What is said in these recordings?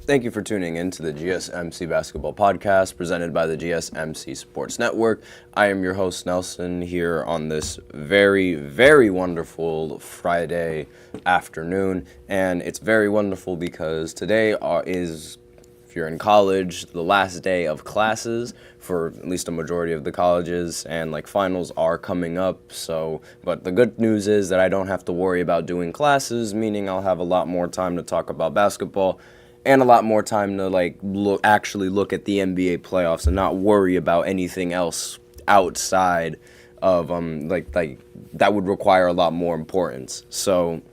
Thank you for tuning in to the GSMC Basketball Podcast presented by the GSMC Sports Network. I am your host, Nelson, here on this very, very wonderful Friday afternoon. And it's very wonderful because today is, if you're in college, the last day of classes for at least a majority of the colleges, and finals are coming up. But the good news is that I don't have to worry about doing classes, meaning I'll have a lot more time to talk about basketball and a lot more time to actually look at the NBA playoffs and not worry about anything else outside of that would require a lot more importance. So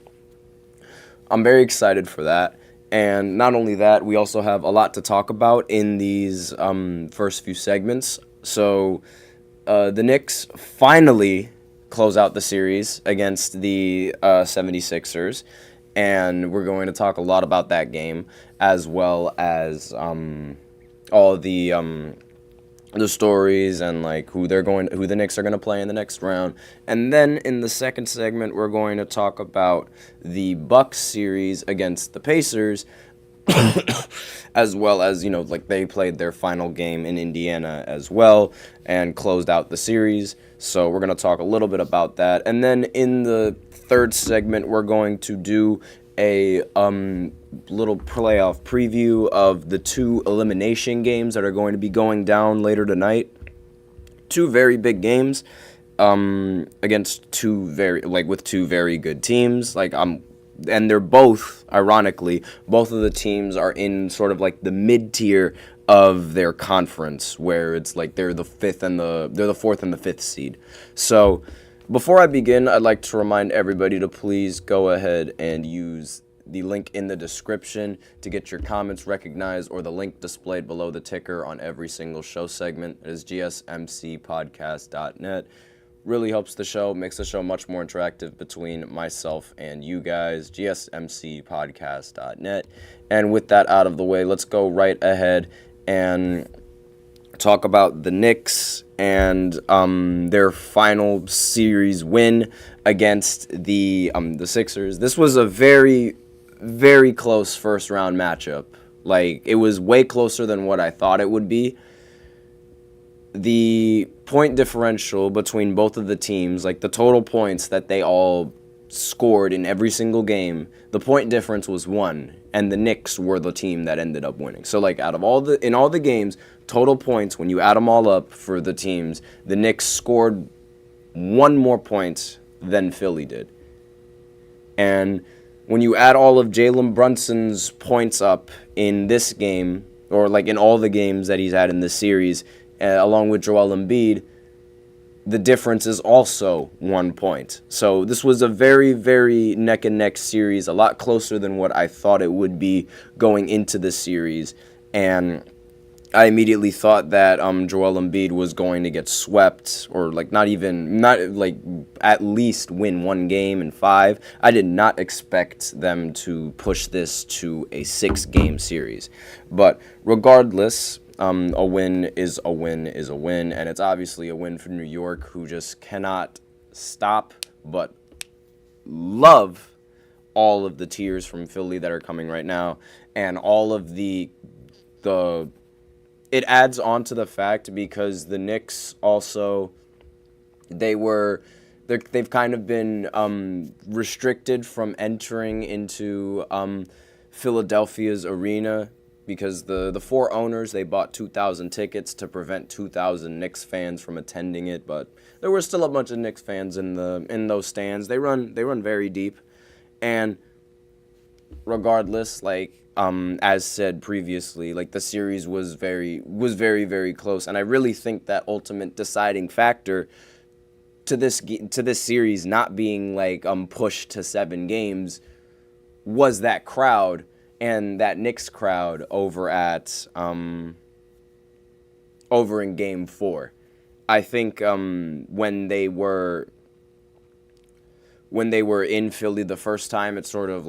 I'm very excited for that. And not only that, we also have a lot to talk about in these first few segments. So the Knicks finally close out the series against the 76ers. And we're going to talk a lot about that game, as well as all the stories and who the Knicks are going to play in the next round. And then in the second segment, we're going to talk about the Bucks series against the Pacers, as well as they played their final game in Indiana as well and closed out the series. So we're going to talk a little bit about that. And then in the third segment, we're going to do a little playoff preview of the two elimination games that are going to be going down later tonight. Two very big games against two very good teams. And they're both, ironically, both of the teams are in sort of the mid-tier of their conference, where it's they're the fourth and the fifth seed. So before I begin, I'd like to remind everybody to please go ahead and use the link in the description to get your comments recognized, or the link displayed below the ticker on every single show segment. It is gsmcpodcast.net. Really helps the show, makes the show much more interactive between myself and you guys. gsmcpodcast.net. And with that out of the way, let's go right ahead and talk about the Knicks and their final series win against the Sixers. This was a very, very close first round matchup. It was way closer than what I thought it would be. The point differential between both of the teams, the total points that they all scored in every single game, the point difference was 1, and the Knicks were the team that ended up winning. So out of all the games, total points, when you add them all up for the teams, the Knicks scored 1 more points than Philly did. And when you add all of Jalen Brunson's points up in this game, or in all the games that he's had in this series, along with Joel Embiid, the difference is also 1 point. So this was a very, very neck-and-neck series, a lot closer than what I thought it would be going into the series. And I immediately thought that Joel Embiid was going to get swept, or at least win 1 game in 5. I did not expect them to push this to a 6-game series. But regardless, a win is a win is a win, and it's obviously a win for New York, who just cannot stop but love all of the tears from Philly that are coming right now, and all of the it adds on to the fact, because the Knicks also, they've kind of been restricted from entering into Philadelphia's arena, because the 4 owners, they bought 2,000 tickets to prevent 2,000 Knicks fans from attending it, but there were still a bunch of Knicks fans in those stands. They run very deep, and regardless, as said previously, the series was very, very close, and I really think that ultimate deciding factor to this series not being pushed to 7 games was that crowd. And that Knicks crowd over in Game 4. I think when they were in Philly the first time, it sort of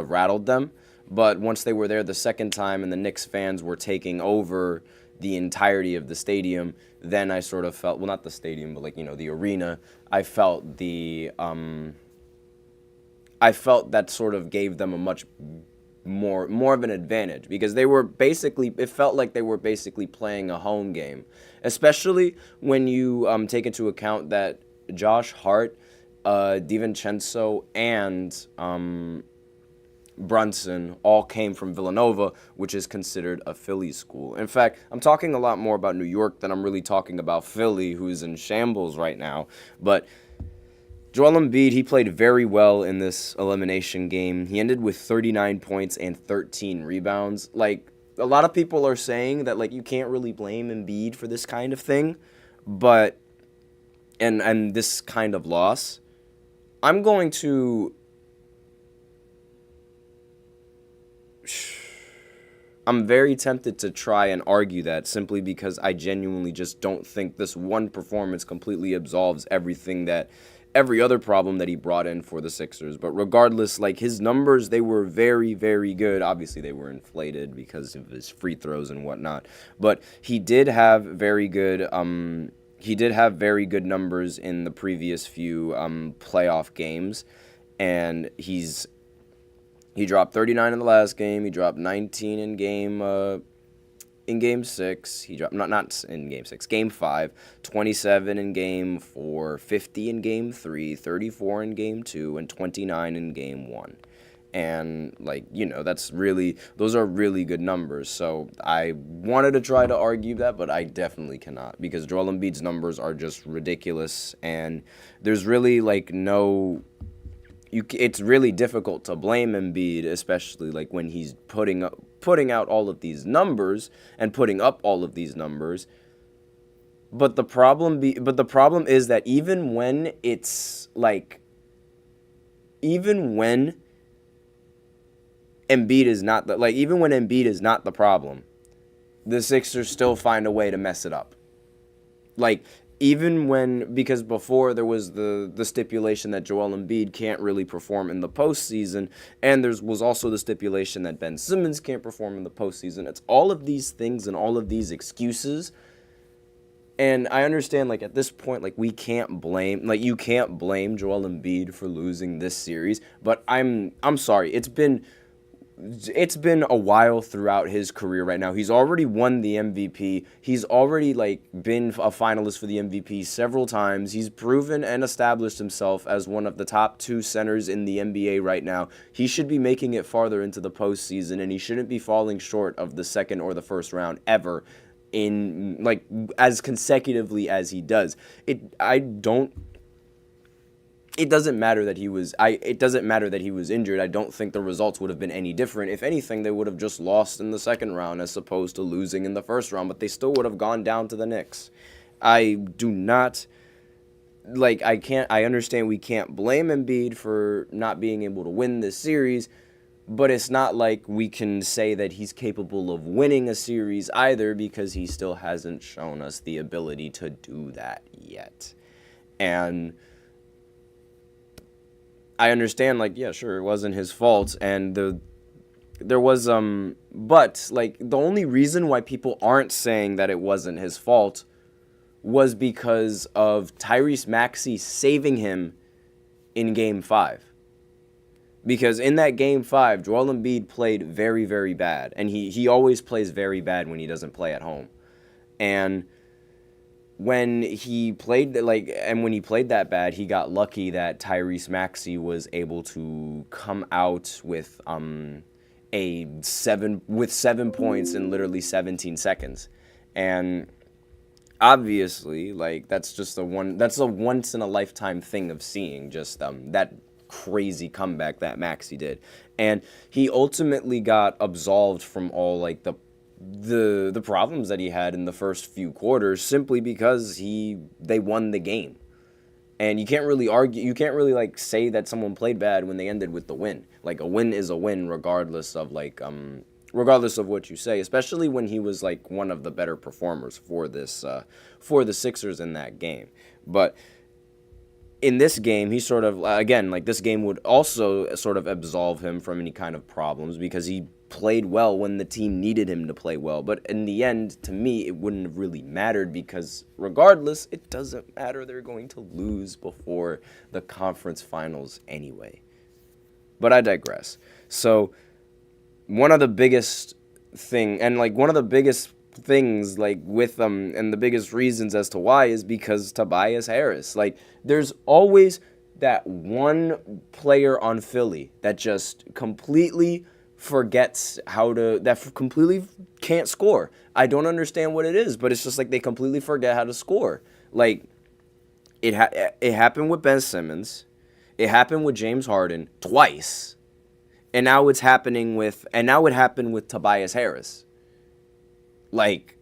rattled them. But once they were there the second time and the Knicks fans were taking over the entirety of the stadium, then I sort of felt, well, not the stadium, but the arena. I felt that sort of gave them a much more of an advantage because they were basically, it felt like they were basically playing a home game, especially when you take into account that Josh Hart, DiVincenzo, and Brunson all came from Villanova, which is considered a Philly school. In fact, I'm talking a lot more about New York than I'm really talking about Philly, who's in shambles right now. But Joel Embiid, he played very well in this elimination game. He ended with 39 points and 13 rebounds. Like, a lot of people are saying that, like, you can't really blame Embiid for this kind of thing, but, and this kind of loss. I'm going to... I'm very tempted to try and argue that simply because I genuinely just don't think this one performance completely absolves every other problem that he brought in for the Sixers. But regardless, like, his numbers, they were very, very good. Obviously, they were inflated because of his free throws and whatnot. But he did have very good numbers in the previous few playoff games, and he dropped 39 in the last game. He dropped 19 in game 6. He dropped not in game 6, game 5, 27 in game 4, 50 in game 3, 34 in game 2, and 29 in game 1. And, like, you know, those are really good numbers. So I wanted to try to argue that, but I definitely cannot, because Joel Embiid's numbers are just ridiculous, and there's really, like, it's really difficult to blame Embiid, especially like when he's putting out all of these numbers and putting up all of these numbers. But the problem is that even when Embiid is not the problem, the Sixers still find a way to mess it up. Like, because before there was the stipulation that Joel Embiid can't really perform in the postseason, and there was also the stipulation that Ben Simmons can't perform in the postseason. It's all of these things and all of these excuses. And I understand, like, at this point, like, you can't blame Joel Embiid for losing this series, but I'm sorry. It's been a while throughout his career right now. He's already won the MVP. He's already, like, been a finalist for the MVP several times. He's proven and established himself as one of the top 2 centers in the NBA right now. He should be making it farther into the postseason, and he shouldn't be falling short of the second or the first round ever in, like, as consecutively as he does. It doesn't matter that he was injured. I don't think the results would have been any different. If anything, they would have just lost in the second round as opposed to losing in the first round, but they still would have gone down to the Knicks. I understand we can't blame Embiid for not being able to win this series, but it's not like we can say that he's capable of winning a series either, because he still hasn't shown us the ability to do that yet. And I understand, like, yeah, sure, it wasn't his fault, and there was, but, like, the only reason why people aren't saying that it wasn't his fault was because of Tyrese Maxey saving him in Game 5. Because in that Game 5, Joel Embiid played very, very bad, and he always plays very bad when he doesn't play at home. And when he played that bad, he got lucky that Tyrese Maxey was able to come out with 7 points in literally 17 seconds. And obviously, like, that's a once in a lifetime thing of seeing just that crazy comeback that Maxey did. And he ultimately got absolved from all, like, the problems that he had in the first few quarters, simply because they won the game. And you can't really like say that someone played bad when they ended with the win. Like, a win is a win regardless of what you say, especially when he was, like, one of the better performers for the Sixers in that game. But in this game, he sort of, again, like, this game would also sort of absolve him from any kind of problems, because he played well when the team needed him to play well. But in the end, to me, it wouldn't have really mattered, because regardless, it doesn't matter. They're going to lose before the conference finals anyway. But I digress. So one of the biggest one of the biggest things like with them and the biggest reasons as to why is because Tobias Harris. Like there's always that one player on Philly that just completely forgets completely can't score. I don't understand what it is, but it's just like they completely forget how to score. Like it happened with Ben Simmons, it happened with James Harden twice, and now it happened with Tobias Harris. Like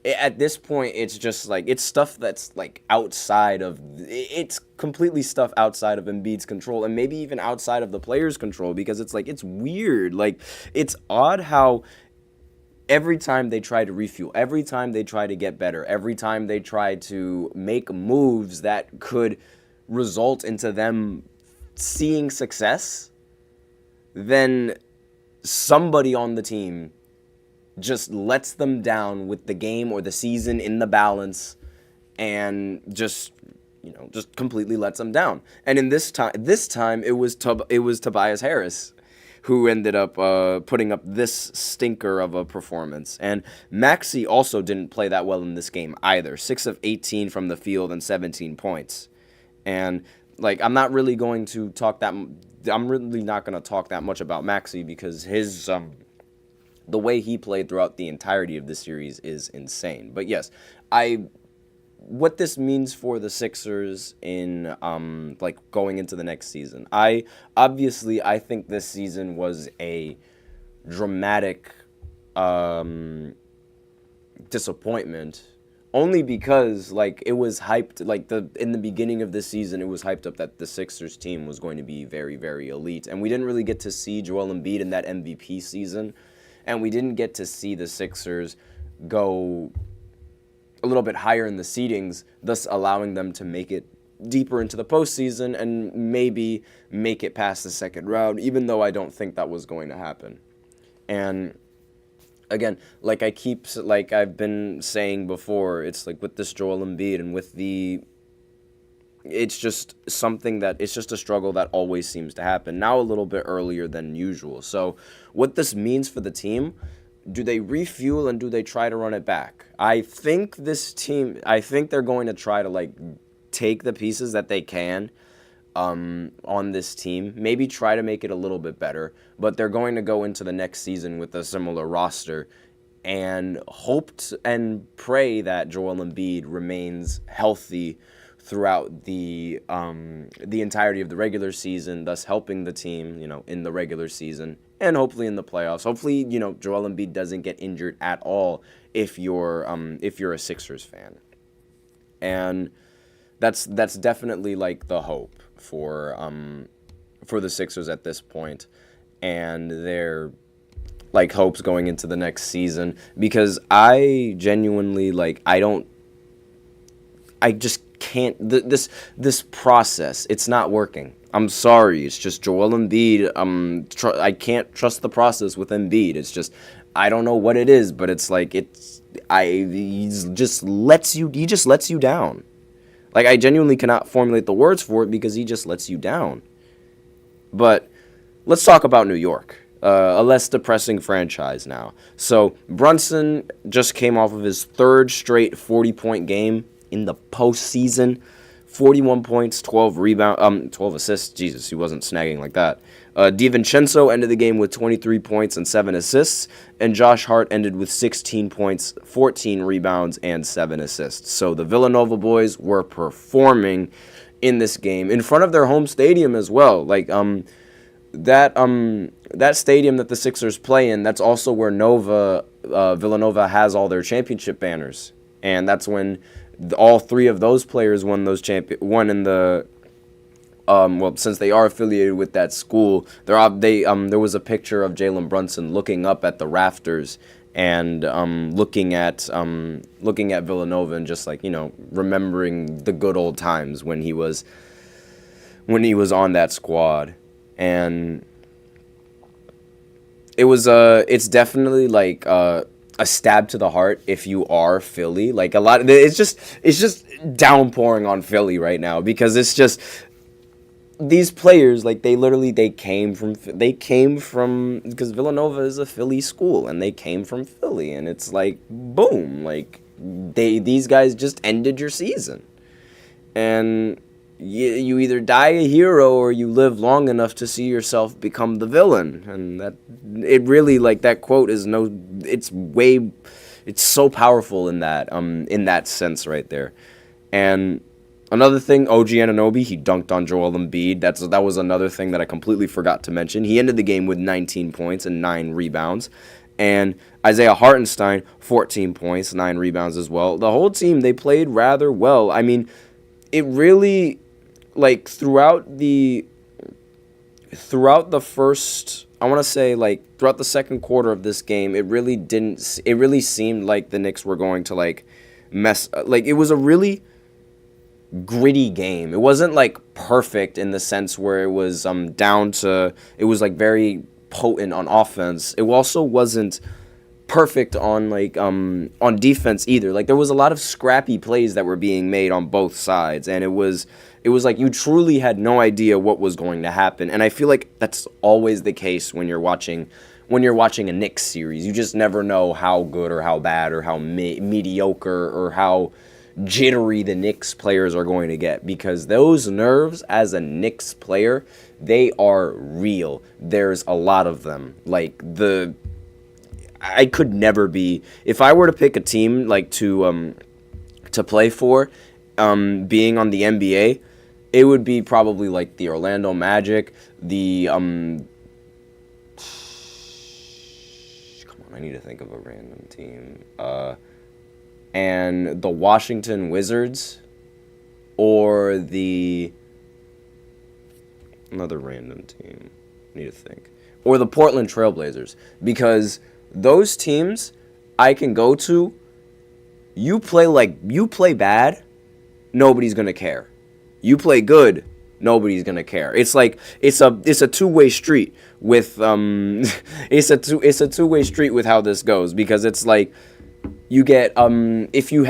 at this point, it's just like it's stuff that's like it's completely stuff outside of Embiid's control and maybe even outside of the player's control, because it's like it's weird. Like it's odd how every time they try to refuel, every time they try to get better, every time they try to make moves that could result into them seeing success, then somebody on the team just lets them down with the game or the season in the balance and just completely lets them down. And in this time it was Tobias Harris who ended up putting up this stinker of a performance. And Maxey also didn't play that well in this game either. 6 of 18 from the field and 17 points. And like I'm really not going to talk that much about Maxey because his the way he played throughout the entirety of this series is insane. But yes, what this means for the Sixers in like going into the next season. I think this season was a dramatic disappointment, only because like it was hyped, like in the beginning of this season it was hyped up that the Sixers team was going to be very, very elite, and we didn't really get to see Joel Embiid in that MVP season, and we didn't get to see the Sixers go a little bit higher in the seedings, thus allowing them to make it deeper into the postseason and maybe make it past the second round, even though I don't think that was going to happen. And again, like I've been saying before, it's like with this Joel Embiid and with it's just a struggle that always seems to happen. Now a little bit earlier than usual. So what this means for the team, do they refuel and do they try to run it back? I think they're going to try to like take the pieces that they can on this team, maybe try to make it a little bit better, but they're going to go into the next season with a similar roster and hope and pray that Joel Embiid remains healthy throughout the entirety of the regular season, thus helping the team, in the regular season and hopefully in the playoffs. Hopefully, Joel Embiid doesn't get injured at all if you're a Sixers fan. And that's definitely like the hope for the Sixers at this point, and their like hopes going into the next season, because I genuinely I just can't, this process, it's not working. I'm sorry, it's just Joel Embiid. I can't trust the process with Embiid. It's just, I don't know what it is, but it's like he just lets you down. Like, I genuinely cannot formulate the words for it because he just lets you down. But let's talk about New York, a less depressing franchise now. So Brunson just came off of his third straight 40-point game in the postseason. 41 points, 12 assists. Jesus, he wasn't snagging like that. DiVincenzo ended the game with 23 points and 7 assists, and Josh Hart ended with 16 points, 14 rebounds, and 7 assists. So the Villanova boys were performing in this game in front of their home stadium as well. Like that stadium that the Sixers play in, that's also where Villanova has all their championship banners, and that's when all three of those players won in the since they are affiliated with that school, there was a picture of Jalen Brunson looking up at the rafters and looking at Villanova and just remembering the good old times when he was on that squad. And it's definitely a stab to the heart if you are Philly. It's just downpouring on Philly right now, because it's just these players, like, they came from, because Villanova is a Philly school, and they came from Philly, and it's like, boom, like, these guys just ended your season. And you either die a hero or you live long enough to see yourself become the villain. And it really, like, that quote is it's so powerful in that sense right there. And another thing, OG Anunoby, he dunked on Joel Embiid. That was another thing that I completely forgot to mention. He ended the game with 19 points and 9 rebounds. And Isaiah Hartenstein, 14 points, 9 rebounds as well. The whole team, they played rather well. I mean, it really, like, throughout the first, I want to say, like, throughout the second quarter of this game, it really seemed like the Knicks were going to, like, like, it was a really gritty game. It wasn't, like, perfect in the sense where it was it was, like, very potent on offense. It also wasn't perfect on, like, on defense either. Like, there was a lot of scrappy plays that were being made on both sides, and it was like you truly had no idea what was going to happen. And I feel like that's always the case when you're watching a Knicks series. You just never know how good or how bad or how mediocre or how jittery the Knicks players are going to get, because those nerves as a Knicks player, they are real. There's a lot of them. Like, I could never be, if I were to pick a team, like, to play for, being on the NBA, it would be probably, like, the Orlando Magic, come on, I need to think of a random team, and the Washington Wizards, or another random team, I need to think, or the Portland Trailblazers, because those teams I can go to, you play bad, nobody's going to care. You play good, nobody's going to care. It's like it's a two-way street with it's a two-way street with how this goes, because it's like you get if you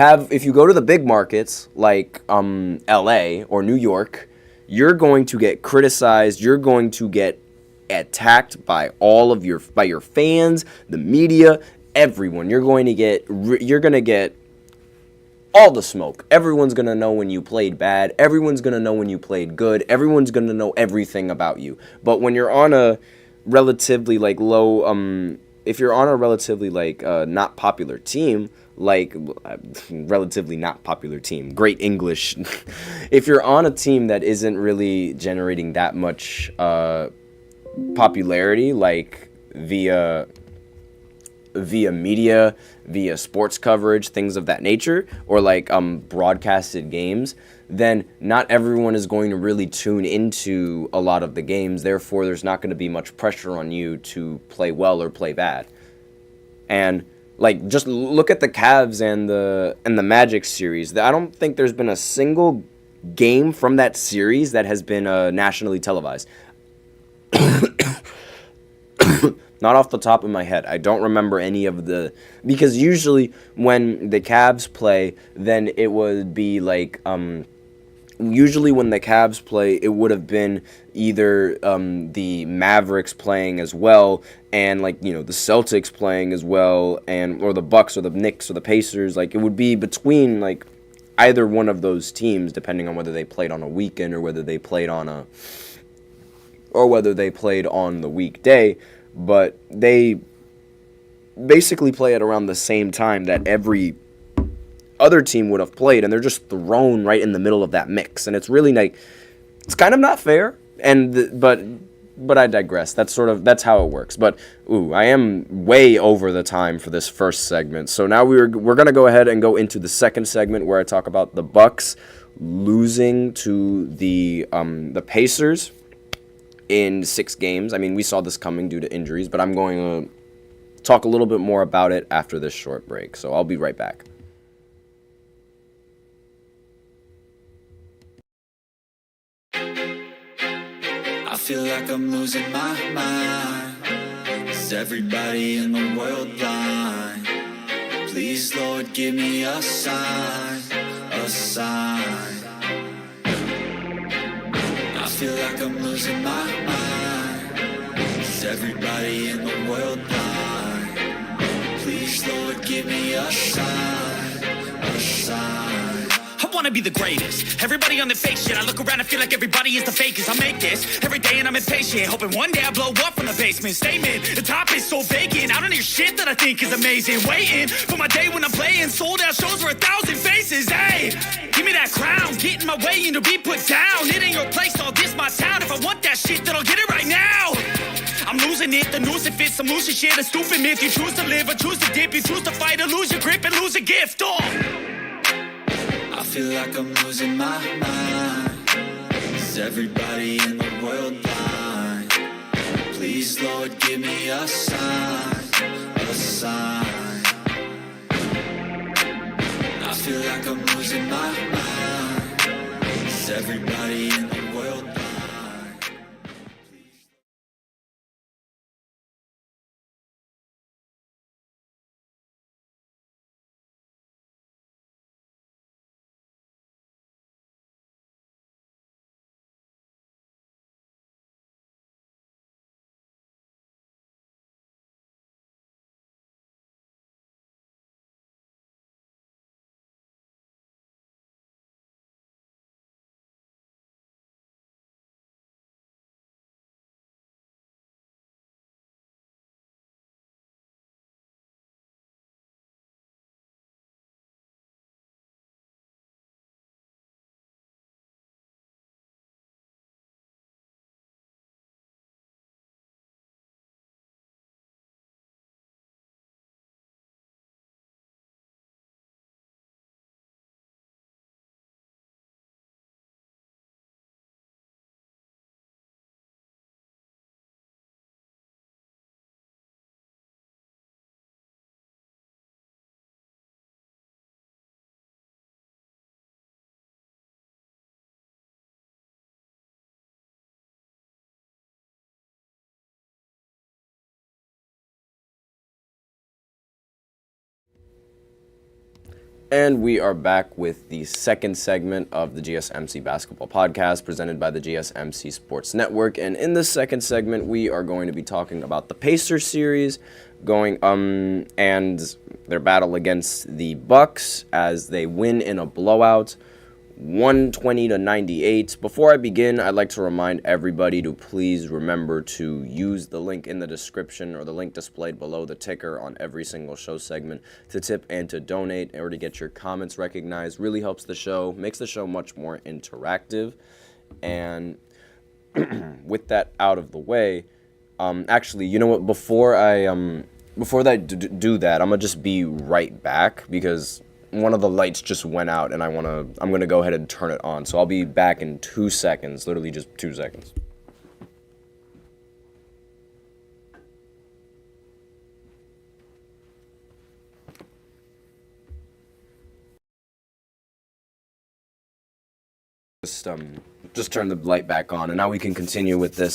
go to the big markets like LA or New York, you're going to get criticized, you're going to get attacked by your fans, the media, everyone. You're going to get all the smoke. Everyone's going to know when you played bad. Everyone's going to know when you played good. Everyone's going to know everything about you. But when you're on a relatively, like, low if you're on a relatively, like, not popular team, like, relatively not popular team, great English. If you're on a team that isn't really generating that much popularity, like, via media, via sports coverage, things of that nature, or, like, broadcasted games, then not everyone is going to really tune into a lot of the games. Therefore, there's not going to be much pressure on you to play well or play bad. And, like, just look at the Cavs and the Magic series. I don't think there's been a single game from that series that has been nationally televised. Not off the top of my head. I don't remember any of because usually when the Cavs play, then it would be like, usually when the Cavs play, it would have been either the Mavericks playing as well, and, like, the Celtics playing as well, or the Bucks or the Knicks or the Pacers. Like, it would be between, like, either one of those teams, depending on whether they played on a weekend or whether they played on the weekday. But they basically play at around the same time that every other team would have played, and they're just thrown right in the middle of that mix, and it's really, like, it's kind of not fair. But I digress. That's how it works. But I am way over the time for this first segment, so now we're gonna go ahead and go into the second segment, where I talk about the Bucks losing to the Pacers in 6 games. I mean, we saw this coming due to injuries, but I'm going to talk a little bit more about it after this short break. So I'll be right back. I feel like I'm losing my mind. Is everybody in the world blind? Please, Lord, give me a sign, a sign. I feel like I'm losing my mind. Is everybody in the world blind? Please, Lord, give me a sign, a sign. I wanna be the greatest. Everybody on the fake shit. I look around and feel like everybody is the fakest. I make this every day and I'm impatient, hoping one day I blow up from the basement. Statement, the top is so vacant. I don't hear shit that I think is amazing. Waiting for my day when I'm playing sold out shows for 1,000 faces. Hey, give me that crown, get in my way and to be put down. It ain't your place, all this my town. If I want that shit, then I'll get it right now. I'm losing it, the noose it fits. I'm losing shit, a stupid myth. You choose to live or choose to dip. You choose to fight or lose your grip and lose a gift. Oh, I feel like I'm losing my mind. Is everybody in the world blind? Please, Lord, give me a sign, a sign. I feel like I'm losing my mind. Is everybody in the world blind? And we are back with the second segment of the GSMC Basketball Podcast presented by the GSMC Sports Network. And in this second segment, we are going to be talking about the Pacers series and their battle against the Bucks as they win in a blowout, 120-98. Before I begin, I'd like to remind everybody to please remember to use the link in the description or the link displayed below the ticker on every single show segment to tip and to donate or to get your comments recognized. Really helps the show, makes the show much more interactive. And with that out of the way, actually, you know what? Before I do that, I'm gonna just be right back because one of the lights just went out, and I'm gonna go ahead and turn it on. So I'll be back in 2 seconds, literally just 2 seconds. Just turn the light back on, and now we can continue with this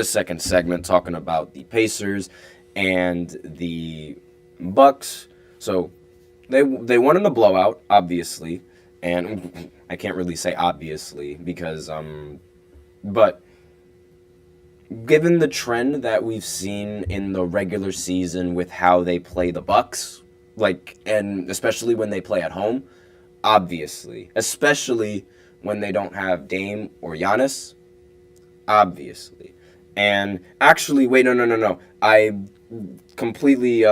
second segment talking about the Pacers and the Bucks. So They won in a blowout, obviously, and I can't really say obviously because, but given the trend that we've seen in the regular season with how they play the Bucks, and especially when they play at home, obviously, especially when they don't have Dame or Giannis, obviously, and actually, wait, no, I completely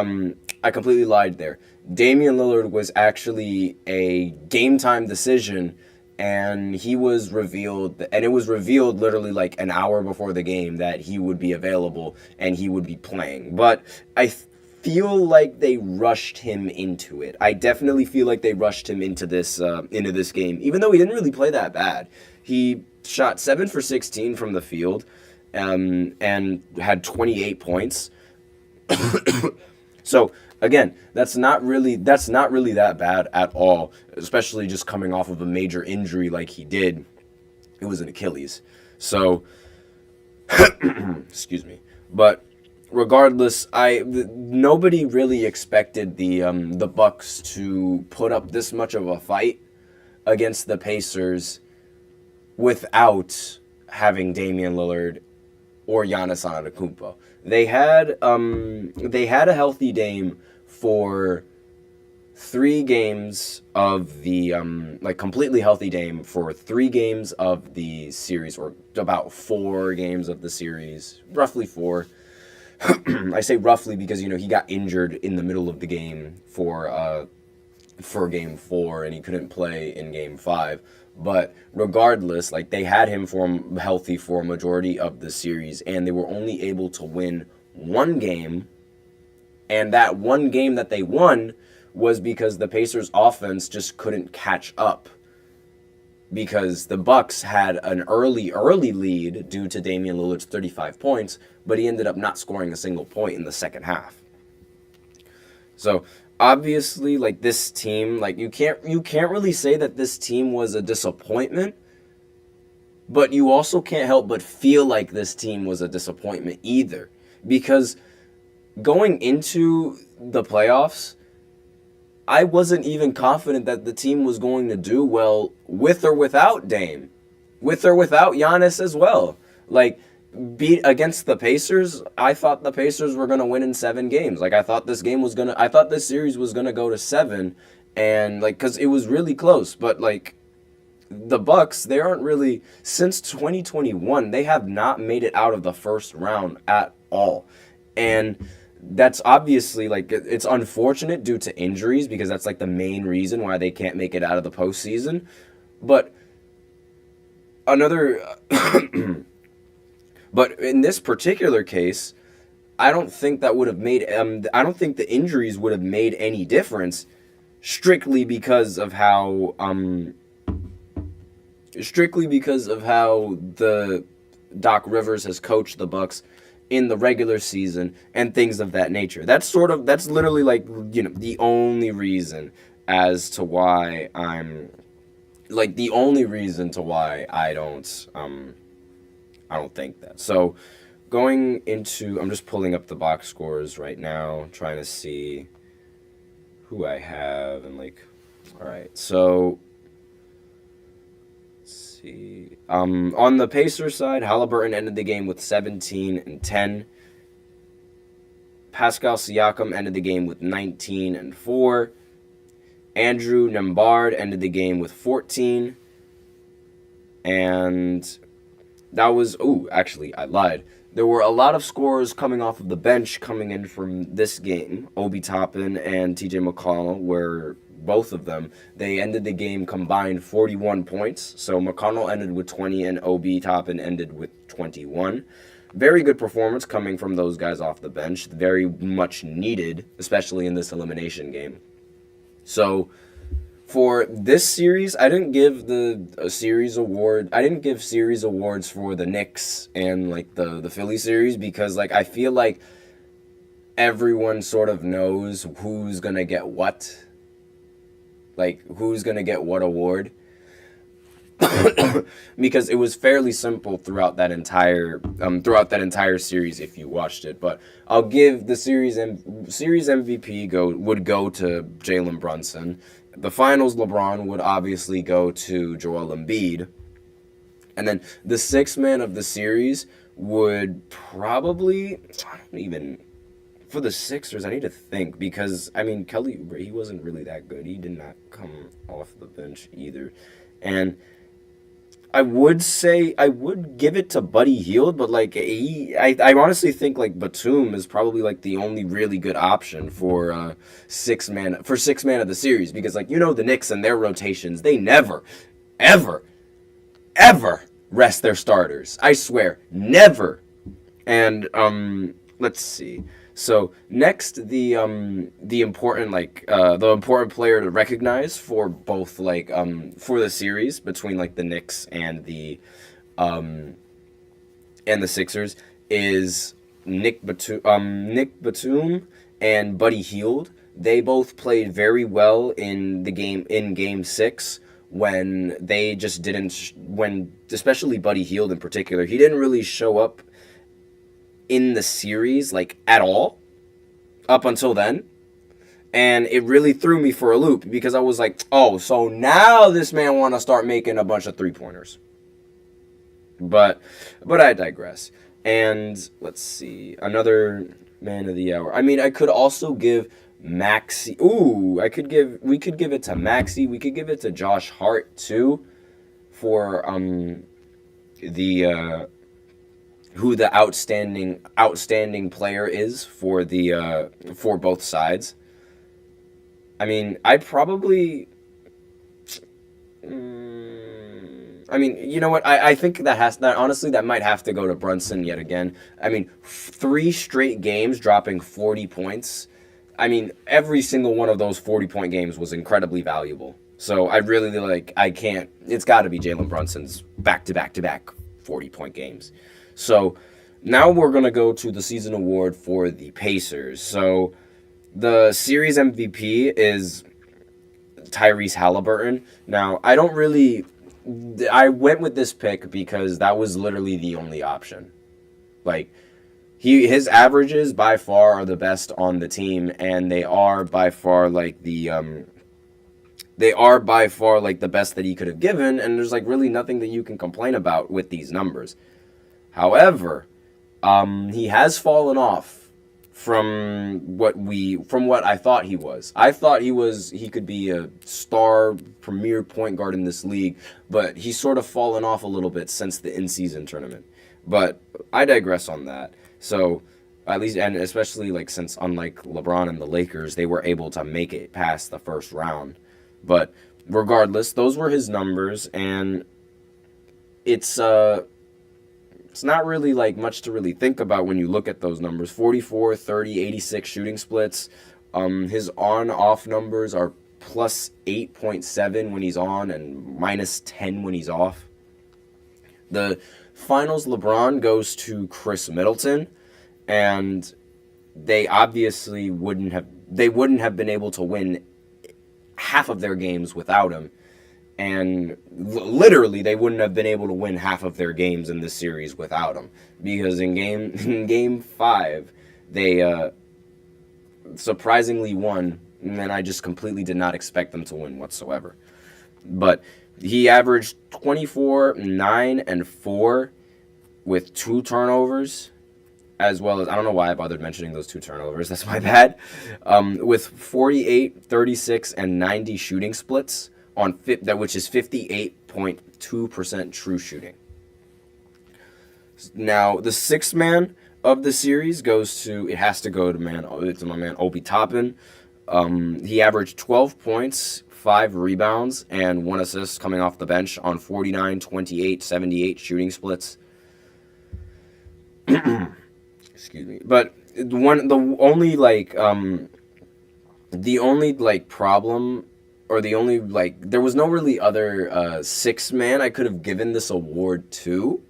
lied there. Damian Lillard was actually a game-time decision, and he was revealed, and it was revealed literally like an hour before the game that he would be available and he would be playing. But I feel like they rushed him into it. I definitely feel like they rushed him into this game, even though he didn't really play that bad. He shot 7 for 16 from the field, and had 28 points. So again, that's not really that bad at all, especially just coming off of a major injury like he did. It was an Achilles. So, excuse me. But regardless, nobody really expected the Bucks to put up this much of a fight against the Pacers without having Damian Lillard or Giannis Antetokounmpo. They had a healthy Dame for 3 games of the completely healthy Dame for 3 games of the series, or about 4 games of the series, roughly 4. I say roughly because he got injured in the middle of the game for game 4, and he couldn't play in game 5. But regardless, they had him healthy for a majority of the series, and they were only able to win 1 game. And that 1 game that they won was because the Pacers' offense just couldn't catch up, because the Bucks had an early lead due to Damian Lillard's 35 points, but he ended up not scoring a single point in the second half. So obviously, this team, you can't really say that this team was a disappointment, but you also can't help but feel like this team was a disappointment either, because going into the playoffs, I wasn't even confident that the team was going to do well with or without Dame, with or without Giannis as well. Beat against the Pacers, I thought the Pacers were going to win in 7 games. I thought this series was going to go to 7, and because it was really close. But the Bucks, they aren't really, since 2021, they have not made it out of the first round at all. And that's obviously, it's unfortunate due to injuries, because that's, the main reason why they can't make it out of the postseason. But but in this particular case, I don't think that would have made, I don't think the injuries would have made any difference, strictly because of how the Doc Rivers has coached the Bucks in the regular season and things of that nature. That's literally the only reason as to why I don't think that. So going into, I'm just pulling up the box scores right now, trying to see who I have, and all right, so let's see. On the Pacers side, Halliburton ended the game with 17 and 10. Pascal Siakam ended the game with 19 and 4. Andrew Nembhard ended the game with 14. And that was, actually, I lied. There were a lot of scorers coming off of the bench coming in from this game. Obi Toppin and TJ McConnell were both of them. They ended the game combined 41 points. So McConnell ended with 20 and Obi Toppin ended with 21. Very good performance coming from those guys off the bench. Very much needed, especially in this elimination game. So for this series, I didn't give series awards for the Knicks and the Philly series, because I feel like everyone sort of knows who's gonna get what, who's gonna get what award, because it was fairly simple throughout that entire series if you watched it. But I'll give the series MVP would go to Jalen Brunson. The finals LeBron would obviously go to Joel Embiid. And then the 6th man of the series would probably, for the Sixers, I need to think, because, Kelly Oubre, he wasn't really that good. He did not come off the bench either. And I would give it to Buddy Hield, but I honestly think Batum is probably the only really good option for 6 man of the series, because the Knicks and their rotations, they never, ever rest their starters. I swear, never. And let's see. So next, the important player to recognize for both for the series between the Knicks and the Sixers is Nick Batum and Buddy Hield. They both played very well in game 6, when they just didn't, especially Buddy Hield in particular, he didn't really show up in the series at all up until then. And it really threw me for a loop, because I was so now this man want to start making a bunch of 3-pointers. But I digress. And let's see, another man of the hour. I mean, I could also give Maxi. We could give it to Maxi. We could give it to Josh Hart too, for the who the outstanding player is for the for both sides. I mean, I'd probably. I mean, you know what? I think that might have to go to Brunson yet again. I mean, 3 straight games dropping 40 points. I mean, every single one of those 40-point games was incredibly valuable. So I really it's got to be Jalen Brunson's back-to-back 40-point games. So now we're going to go to the season award for the Pacers. So the series MVP is Tyrese Halliburton. Now, I went with this pick because that was literally the only option. Like, his averages by far are the best on the team, and they are by far like the best that he could have given, and there's like really nothing that you can complain about with these numbers. However, he has fallen off from what I thought he was. I thought he could be a star premier point guard in this league, but he's sort of fallen off a little bit since the in-season tournament. But I digress on that. So at least, and especially like since unlike LeBron and the Lakers, they were able to make it past the first round. But regardless, those were his numbers, and it's not really like much to really think about when you look at those numbers. 44, 30, 86 shooting splits. His on-off numbers are plus 8.7 when he's on and minus 10 when he's off. The finals LeBron goes to Chris Middleton, and they obviously wouldn't have been able to win half of their games without him. And literally, they wouldn't have been able to win half of their games in this series without him. Because in game 5, they surprisingly won, and then I just completely did not expect them to win whatsoever. But he averaged 24, 9, and 4 with 2 turnovers, as well as, I don't know why I bothered mentioning those 2 turnovers, that's my bad, with 48, 36, and 90 shooting splits, which is 58.2% true shooting. Now, the 6th man of the series has to go to my man Obi Toppin. He averaged 12 points, 5 rebounds, and 1 assist coming off the bench on 49, 28, 78 shooting splits. Excuse me. But the only problem, or the only, there was no really other 6th man I could have given this award to.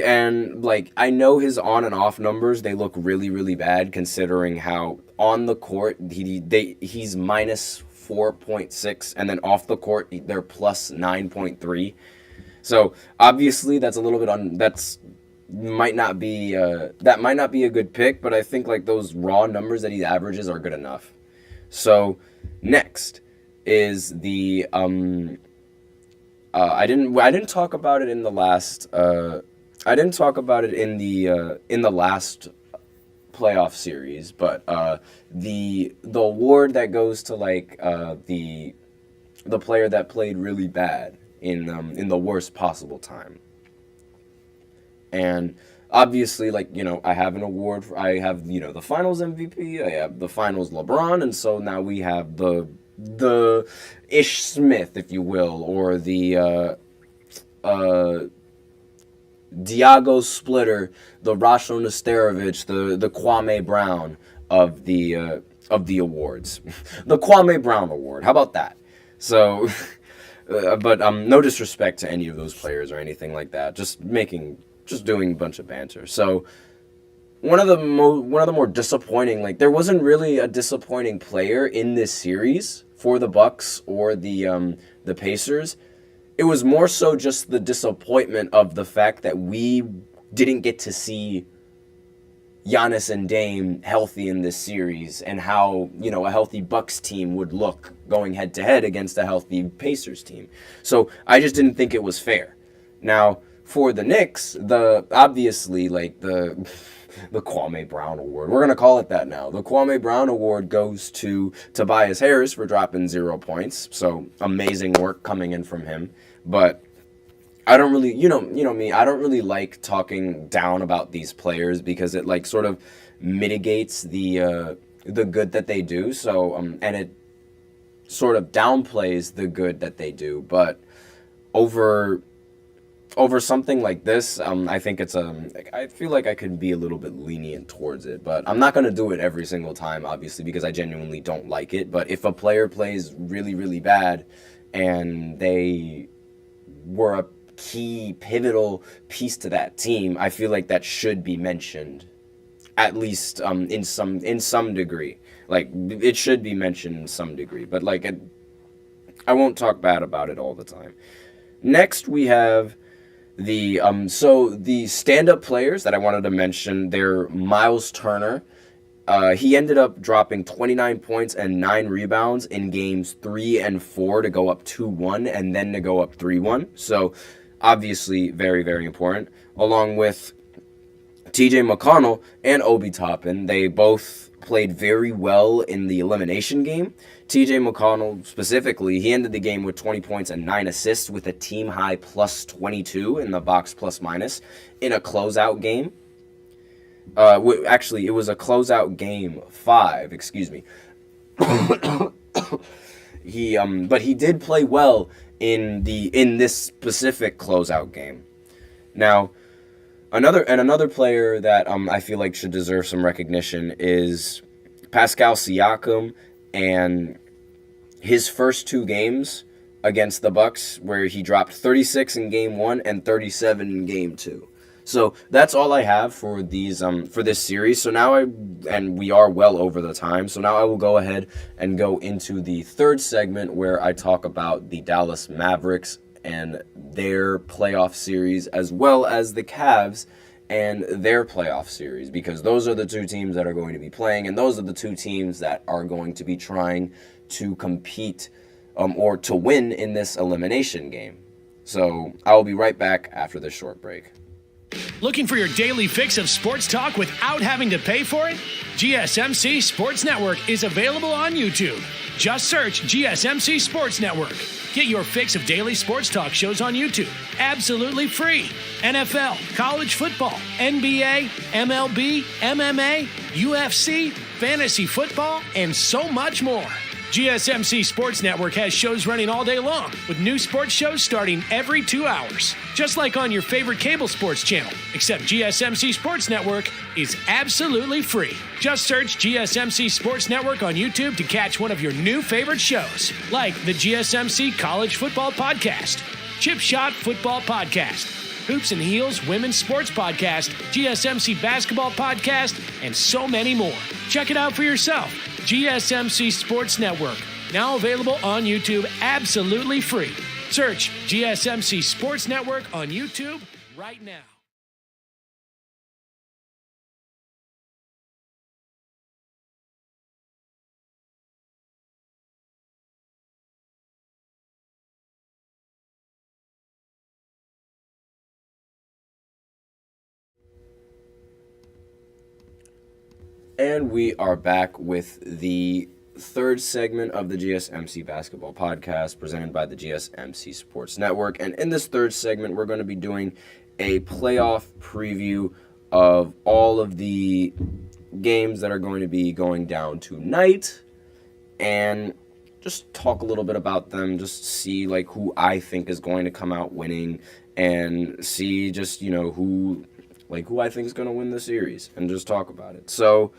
And, I know his on and off numbers, they look really, really bad, considering how on the court, he's minus 4.6, and then off the court, they're plus 9.3. So, obviously, that's a little bit that might not be a good pick, but I think, those raw numbers that he averages are good enough. So, next is the I didn't talk about it in the last playoff series, but the award that goes to the player that played really bad in the worst possible time. And obviously, I have an award I have the finals MVP, I have the finals LeBron, and so now we have the Ish Smith, if you will, or the Diago Splitter, the Rasho Nesterovic, the Kwame Brown of the awards. The Kwame Brown Award. How about that? So, but no disrespect to any of those players or anything like that. Just doing a bunch of banter. So, one of the more disappointing, there wasn't really a disappointing player in this series for the Bucks or the Pacers. It was more so just the disappointment of the fact that we didn't get to see Giannis and Dame healthy in this series, and how, a healthy Bucks team would look going head to head against a healthy Pacers team. So I just didn't think it was fair. Now, for the Knicks, obviously like the Kwame Brown Award. We're going to call it that now. The Kwame Brown Award goes to Tobias Harris for dropping 0 points. So amazing work coming in from him. But I don't really, you know me, I don't really like talking down about these players because it like sort of mitigates the good that they do. So and it sort of downplays the good that they do. But over something like this, I think I feel like I could be a little bit lenient towards it, but I'm not going to do it every single time, obviously, because I genuinely don't like it. But if a player plays really, really bad and they were a key, pivotal piece to that team, I feel like that should be mentioned, at least in some degree. Like, it should be mentioned in some degree, but like, I won't talk bad about it all the time. Next, we have the stand-up players that I wanted to mention. They're Miles Turner. He ended up dropping 29 points and 9 rebounds in games 3 and 4 to go up 2-1 and then to go up 3-1. So obviously very, very important. Along with TJ McConnell and Obi Toppin, they both played very well in the elimination game. TJ McConnell specifically, he ended the game with 20 points and 9 assists with a team high plus 22 in the box plus minus in a closeout game. Actually, it was a closeout game 5, excuse me. But he did play well in this specific closeout game. Now, another player that I feel like should deserve some recognition is Pascal Siakam, and his first 2 games against the Bucks, where he dropped 36 in game 1 and 37 in game 2. So that's all I have for these for this series. So now and we are well over the time. So now I will go ahead and go into the third segment where I talk about the Dallas Mavericks and their playoff series, as well as the Cavs and their playoff series, because those are the 2 teams that are going to be playing, and those are the 2 teams that are going to be trying to compete or to win in this elimination game. So I will be right back after this short break. Looking for your daily fix of sports talk without having to pay for it? GSMC Sports Network is available on YouTube. Just search GSMC Sports Network. Get your fix of daily sports talk shows on YouTube, absolutely free. NFL, college football, NBA, MLB, MMA, UFC, fantasy football, and so much more. GSMC Sports Network has shows running all day long, with new sports shows starting every 2 hours. Just like on your favorite cable sports channel, except GSMC Sports Network is absolutely free. Just search GSMC Sports Network on YouTube to catch one of your new favorite shows, like the GSMC College Football Podcast, Chip Shot Football Podcast, Hoops and Heels Women's Sports Podcast, GSMC Basketball Podcast, and so many more. Check it out for yourself. GSMC Sports Network, now available on YouTube absolutely free. Search GSMC Sports Network on YouTube right now. And we are back with the third segment of the GSMC Basketball Podcast presented by the GSMC Sports Network. And in this third segment, we're going to be doing a playoff preview of all of the games that are going to be going down tonight, and just talk a little bit about them, just see like who I think is going to come out winning, and see just, you know, who I think is going to win the series, and just talk about it. So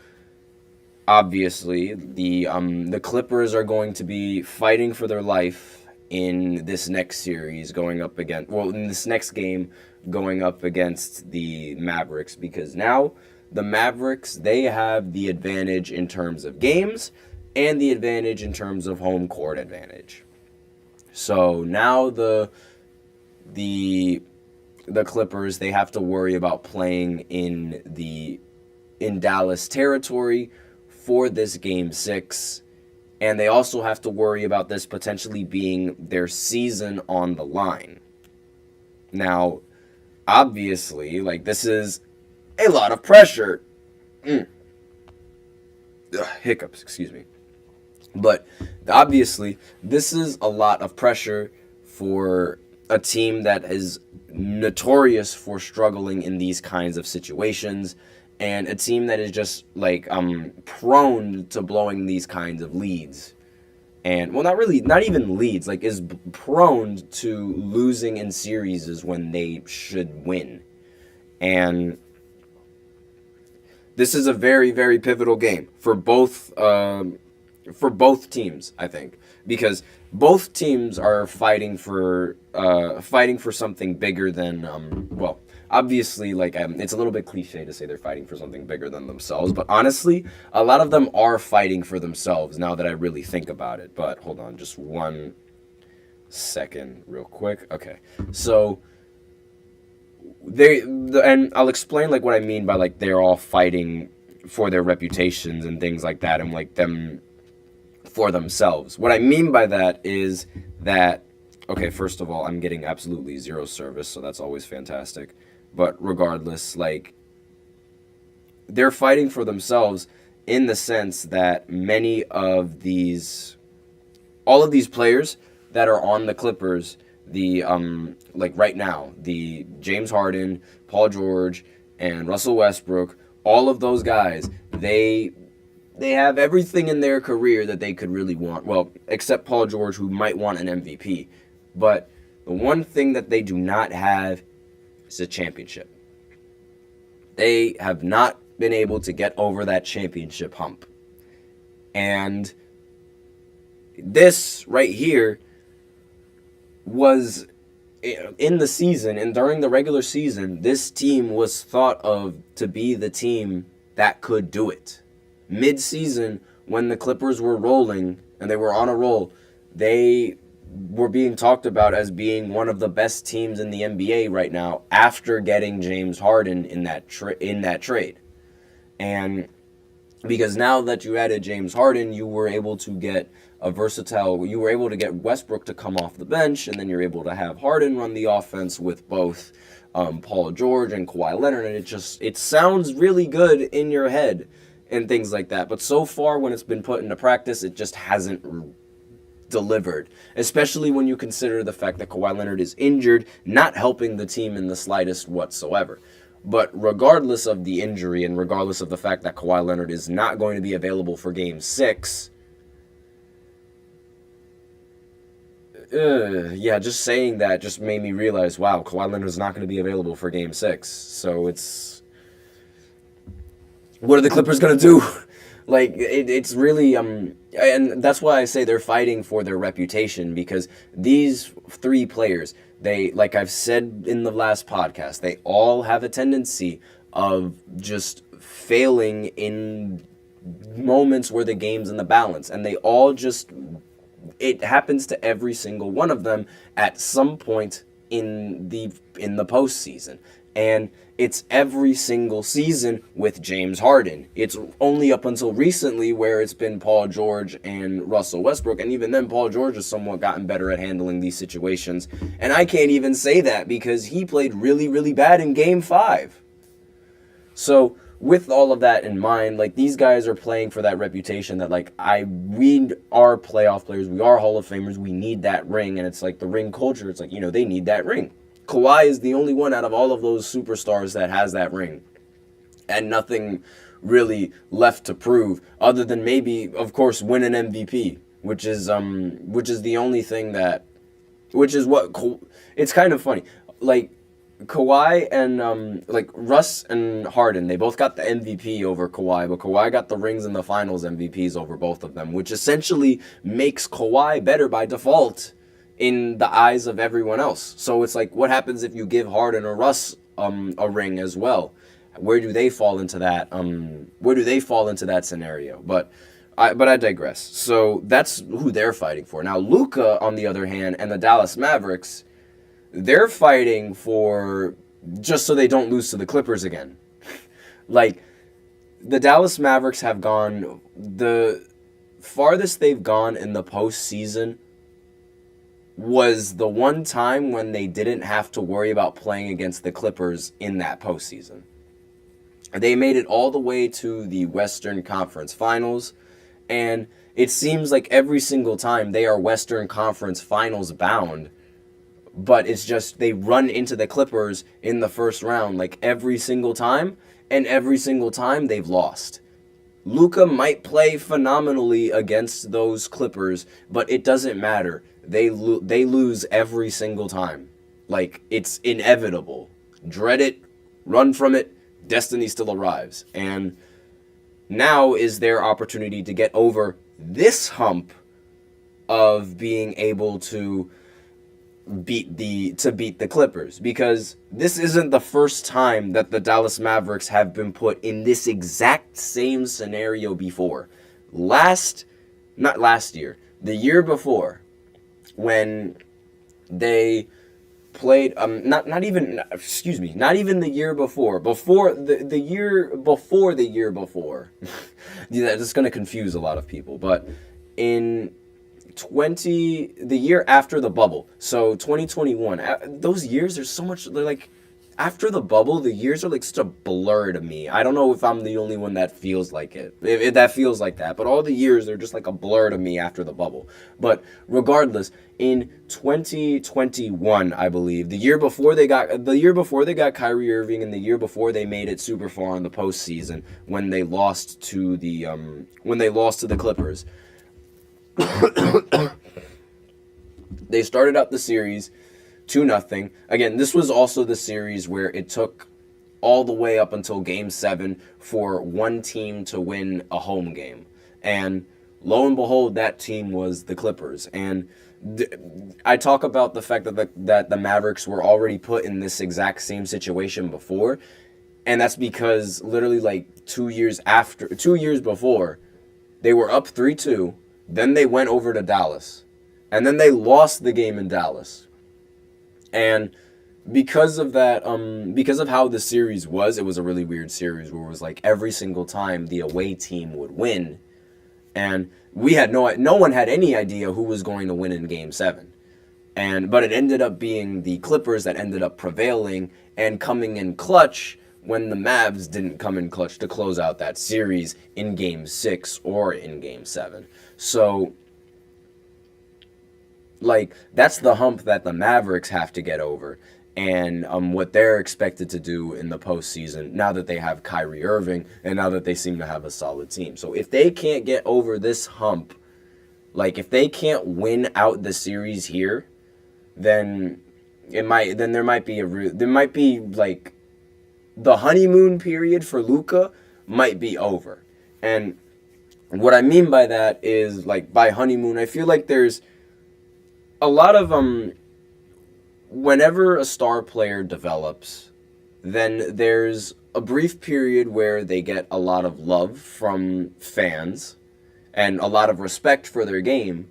obviously the Clippers are going to be fighting for their life in this next series, in this next game going up against the Mavericks, because now the Mavericks, they have the advantage in terms of games and the advantage in terms of home court advantage. So now the Clippers, they have to worry about playing in Dallas territory for this game 6, and they also have to worry about this potentially being their season on the line. Now, obviously, like, this is a lot of pressure. Hiccups, excuse me. But obviously, this is a lot of pressure for a team that is notorious for struggling in these kinds of situations, and a team that is just like prone to blowing these kinds of leads. And well, not even leads, like is prone to losing in series when they should win. And this is a very, very pivotal game for both teams, I think, because both teams are fighting for something bigger than obviously, like, it's a little bit cliche to say they're fighting for something bigger than themselves, but honestly, a lot of them are fighting for themselves now that I really think about it. But hold on, just 1 second real quick. Okay, so and I'll explain like what I mean by like they're all fighting for their reputations and things like that, and like them for themselves. What I mean by that is that, okay, first of all, I'm getting absolutely zero service, so that's always fantastic. But regardless, like, they're fighting for themselves in the sense that all of these players that are on the Clippers, like right now, the James Harden, Paul George, and Russell Westbrook, all of those guys, they have everything in their career that they could really want. Well, except Paul George, who might want an MVP. But the one thing that they do not have is a championship. They have not been able to get over that championship hump. And this right here was in the season, and during the regular season, this team was thought of to be the team that could do it. Mid-season, when the Clippers were rolling and they were on a roll, they were being talked about as being one of the best teams in the NBA right now after getting James Harden in that trade. And because now that you added James Harden, you were able to get you were able to get Westbrook to come off the bench, and then you're able to have Harden run the offense with both Paul George and Kawhi Leonard, and it sounds really good in your head and things like that. But so far, when it's been put into practice, it just hasn't delivered, especially when you consider the fact that Kawhi Leonard is injured, not helping the team in the slightest whatsoever. But regardless of the injury and regardless of the fact that Kawhi Leonard is not going to be available for Game 6, just saying that just made me realize, wow, Kawhi Leonard is not going to be available for Game 6. So what are the Clippers going to do? Like, it's really, and that's why I say they're fighting for their reputation, because these three players, they, like I've said in the last podcast, they all have a tendency of just failing in moments where the game's in the balance, and they all just, it happens to every single one of them at some point in the postseason. And it's every single season with James Harden. It's only up until recently where it's been Paul George and Russell Westbrook. And even then, Paul George has somewhat gotten better at handling these situations. And I can't even say that because he played really, really bad in Game 5. So with all of that in mind, like, these guys are playing for that reputation that, like, we are playoff players. We are Hall of Famers. We need that ring. And it's like the ring culture. It's like, they need that ring. Kawhi is the only one out of all of those superstars that has that ring, and nothing really left to prove other than maybe, of course, win an MVP, which is the only thing it's kind of funny. Like, Kawhi and like Russ and Harden, they both got the MVP over Kawhi, but Kawhi got the rings in the finals MVPs over both of them, which essentially makes Kawhi better by default in the eyes of everyone else. So it's like, what happens if you give Harden or Russ a ring as well? Where do they fall into that? Scenario? But I digress. So that's who they're fighting for. Now, Luka, on the other hand, and the Dallas Mavericks, they're fighting for just so they don't lose to the Clippers again. Like, the Dallas Mavericks have gone the farthest they've gone in the postseason was the one time when they didn't have to worry about playing against the Clippers in that postseason. They made it all the way to the Western Conference Finals, and it seems like every single time they are Western Conference Finals bound, but it's just they run into the Clippers in the first round like every single time, and every single time they've lost. Luka might play phenomenally against those Clippers, but it doesn't matter. They lose every single time. Like, it's inevitable. Dread it, run from it, destiny still arrives. And now is their opportunity to get over this hump of being able to beat the Clippers, because this isn't the first time that the Dallas Mavericks have been put in this exact same scenario before. Not last year, the year before, when they played not even the year before the year before yeah, that's going to confuse a lot of people, but in the year after the bubble, so 2021, those years, there's so much, they're like, after the bubble, the years are like such a blur to me. I don't know if I'm the only one that feels like it, if that feels like that, but all the years, they're just like a blur to me after the bubble. But regardless, in 2021, I believe, the year before they got Kyrie Irving, and the year before they made it super far in the postseason when they lost to the Clippers. They started out the series 2-0. Again, this was also the series where it took all the way up until Game 7 for one team to win a home game. And lo and behold, that team was the Clippers. And I talk about the fact that the Mavericks were already put in this exact same situation before. And that's because literally like 2 years before, they were up 3-2. Then they went over to Dallas. And then they lost the game in Dallas. And because of that, because of how the series was, it was a really weird series where it was like every single time the away team would win. And we had no one had any idea who was going to win in Game 7. But it ended up being the Clippers that ended up prevailing and coming in clutch when the Mavs didn't come in clutch to close out that series in Game 6 or in Game 7. So, like, that's the hump that the Mavericks have to get over, and what they're expected to do in the postseason now that they have Kyrie Irving and now that they seem to have a solid team. So if they can't get over this hump, like if they can't win out the series here, then there might be like the honeymoon period for Luka might be over. And what I mean by that is, like, by honeymoon, I feel like there's a lot of whenever a star player develops, then there's a brief period where they get a lot of love from fans and a lot of respect for their game.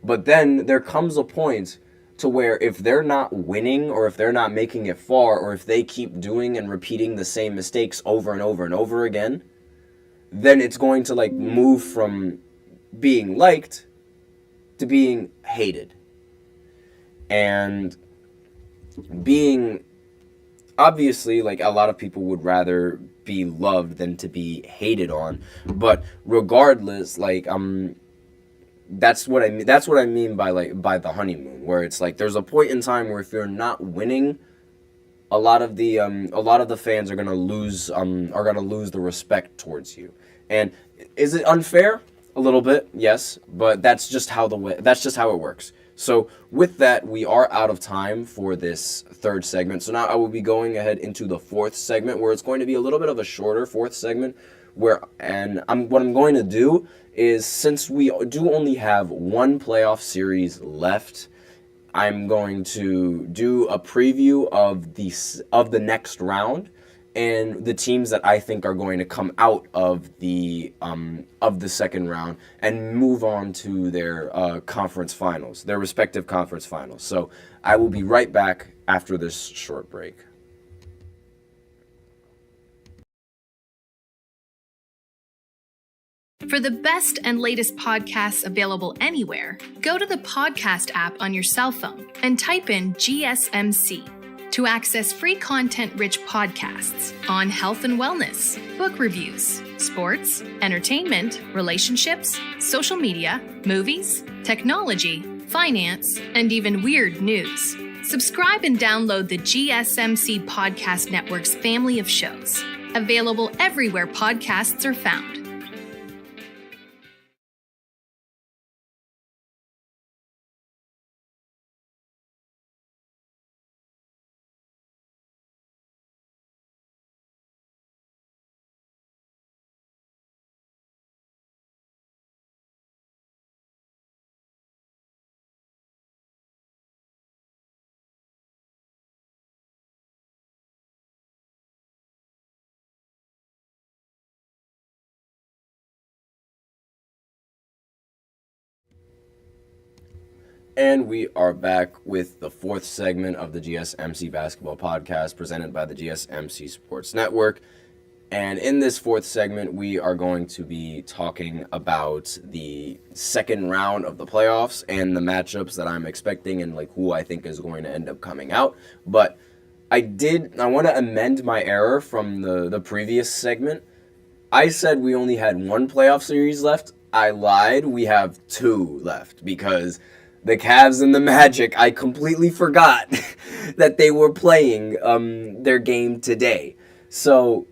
But then there comes a point to where if they're not winning, or if they're not making it far, or if they keep doing and repeating the same mistakes over and over and over again, then it's going to like move from being liked to being hated. And being, obviously, like, a lot of people would rather be loved than to be hated on, but regardless, like, that's what I mean by the honeymoon, where it's like there's a point in time where if you're not winning, a lot of the fans are gonna lose the respect towards you. And is it unfair? A little bit, yes, but that's just how it works. So with that, we are out of time for this third segment. So now I will be going ahead into the fourth segment, where it's going to be a little bit of a shorter fourth segment. What I'm going to do is, since we do only have one playoff series left, I'm going to do a preview of the next round and the teams that I think are going to come out of the second round and move on to their conference finals, their respective conference finals. So I will be right back after this short break. For the best and latest podcasts available anywhere, go to the podcast app on your cell phone and type in GSMC to access free content-rich podcasts on health and wellness, book reviews, sports, entertainment, relationships, social media, movies, technology, finance, and even weird news. Subscribe and download the GSMC Podcast Network's family of shows, available everywhere podcasts are found. And we are back with the fourth segment of the GSMC Basketball Podcast presented by the GSMC Sports Network. And in this fourth segment, we are going to be talking about the second round of the playoffs and the matchups that I'm expecting and like who I think is going to end up coming out. But I want to amend my error from the previous segment. I said we only had one playoff series left. I lied. We have two left because the Cavs and the Magic, I completely forgot that they were playing their game today. So